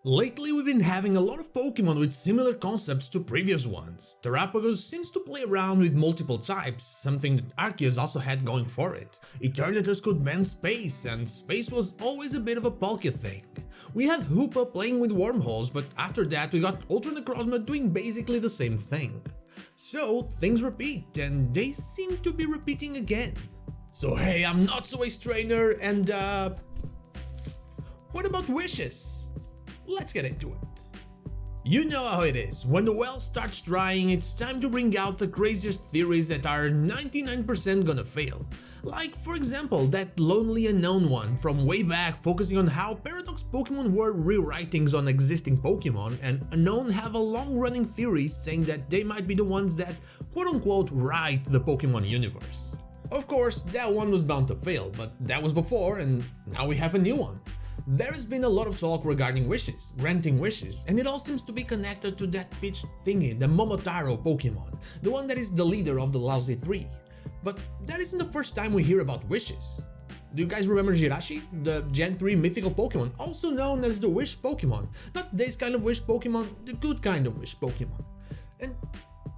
Lately we've been having a lot of Pokemon with similar concepts to previous ones. Terapagos seems to play around with multiple types, something that Arceus also had going for it. Eternatus could ban space, and space was always a bit of a bulky thing. We had Hoopa playing with wormholes, but after that we got Ultra Necrozma doing basically the same thing. So things repeat, and they seem to be repeating again. So hey, I'm not so ace trainer, and what about wishes? Let's get into it. You know how it is, when the well starts drying, it's time to bring out the craziest theories that are 99% gonna fail. Like, for example, that Lonely Unknown one from way back, focusing on how Paradox Pokemon were rewritings on existing Pokemon, and Unknown have a long-running theory saying that they might be the ones that quote-unquote write the Pokemon universe. Of course, that one was bound to fail, but that was before, and now we have a new one. There has been a lot of talk regarding wishes, granting wishes, and it all seems to be connected to that pitch thingy, the Momotaro Pokemon, the one that is the leader of the Lousy 3. But that isn't the first time we hear about wishes. Do you guys remember JIRACHI, the Gen 3 mythical Pokemon, also known as the Wish Pokemon? Not this kind of Wish Pokemon, the good kind of Wish Pokemon. And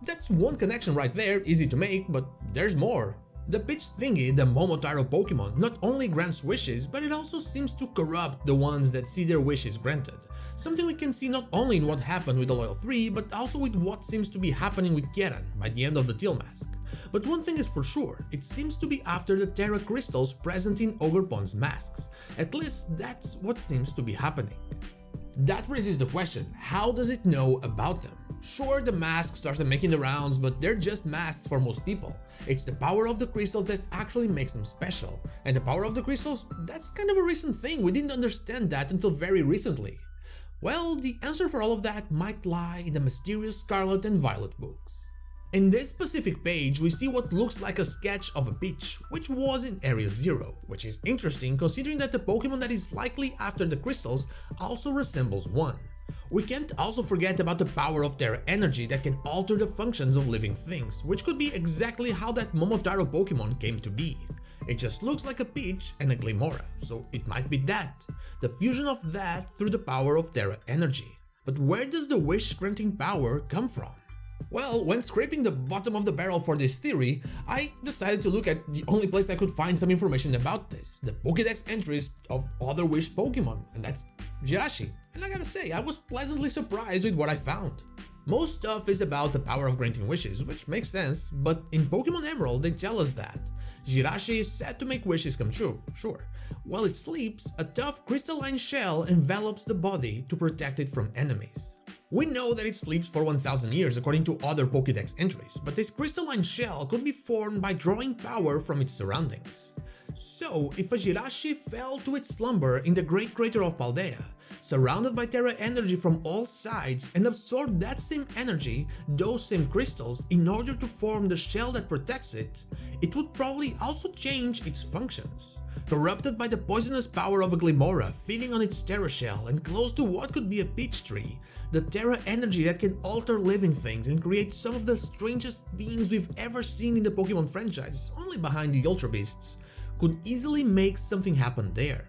that's one connection right there, easy to make, but there's more. The pitch thingy, the Momotaro Pokemon, not only grants wishes, but it also seems to corrupt the ones that see their wishes granted. Something we can see not only in what happened with the Loyal 3, but also with what seems to be happening with Kieran by the end of the Teal Mask. But one thing is for sure, it seems to be after the Terra Crystals present in Ogerpon's masks. At least that's what seems to be happening. That raises the question, how does it know about them? Sure, the masks started making the rounds, but they're just masks for most people. It's the power of the crystals that actually makes them special. And the power of the crystals, that's kind of a recent thing, we didn't understand that until very recently. Well, the answer for all of that might lie in the mysterious Scarlet and Violet books. In this specific page, we see what looks like a sketch of a peach, which was in Area 0, which is interesting considering that the Pokemon that is likely after the crystals also resembles one. We can't also forget about the power of Terra Energy that can alter the functions of living things, which could be exactly how that Momotaro Pokemon came to be. It just looks like a peach and a Glimmora, so it might be that, the fusion of that through the power of Terra Energy. But where does the wish-granting power come from? Well, when scraping the bottom of the barrel for this theory, I decided to look at the only place I could find some information about this, the Pokédex entries of other Wish Pokemon, and that's JIRACHI. And I gotta say, I was pleasantly surprised with what I found. Most stuff is about the power of granting wishes, which makes sense, but in Pokemon Emerald they tell us that JIRACHI is said to make wishes come true, sure. While it sleeps, a tough crystalline shell envelops the body to protect it from enemies. We know that it sleeps for 1000 years according to other Pokédex entries, but this crystalline shell could be formed by drawing power from its surroundings. So, if a JIRACHI fell to its slumber in the Great Crater of Paldea, surrounded by Terra Energy from all sides, and absorbed that same energy, those same crystals, in order to form the shell that protects it, it would probably also change its functions. Corrupted by the poisonous power of a Glimmora feeding on its Terra shell and close to what could be a peach tree, the Terra Energy that can alter living things and create some of the strangest beings we've ever seen in the Pokemon franchise, only behind the Ultra Beasts, could easily make something happen there.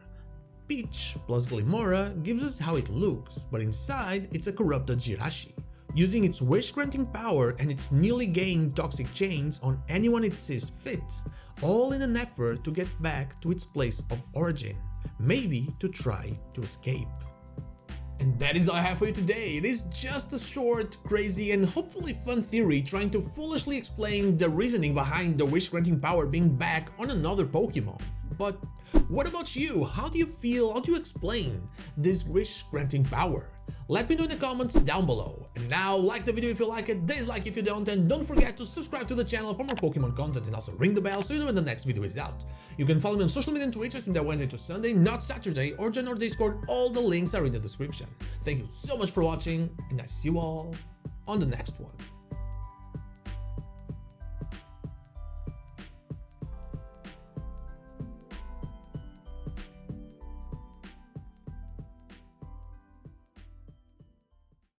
Peach plus Glimmora gives us how it looks, but inside it's a corrupted JIRACHI, using its wish-granting power and its newly gained toxic chains on anyone it sees fit, all in an effort to get back to its place of origin, maybe to try to escape. And that is all I have for you today. It is just a short, crazy and hopefully fun theory trying to foolishly explain the reasoning behind the wish-granting power being back on another Pokemon. But what about you? How do you feel? How do you explain this wish-granting power? Let me know in the comments down below. And now, like the video if you like it, dislike if you don't, and don't forget to subscribe to the channel for more Pokemon content and also ring the bell so you know when the next video is out. You can follow me on social media and Twitter, same day Wednesday to Sunday, not Saturday, or join our Discord, all the links are in the description. Thank you so much for watching, and I see you all on the next one.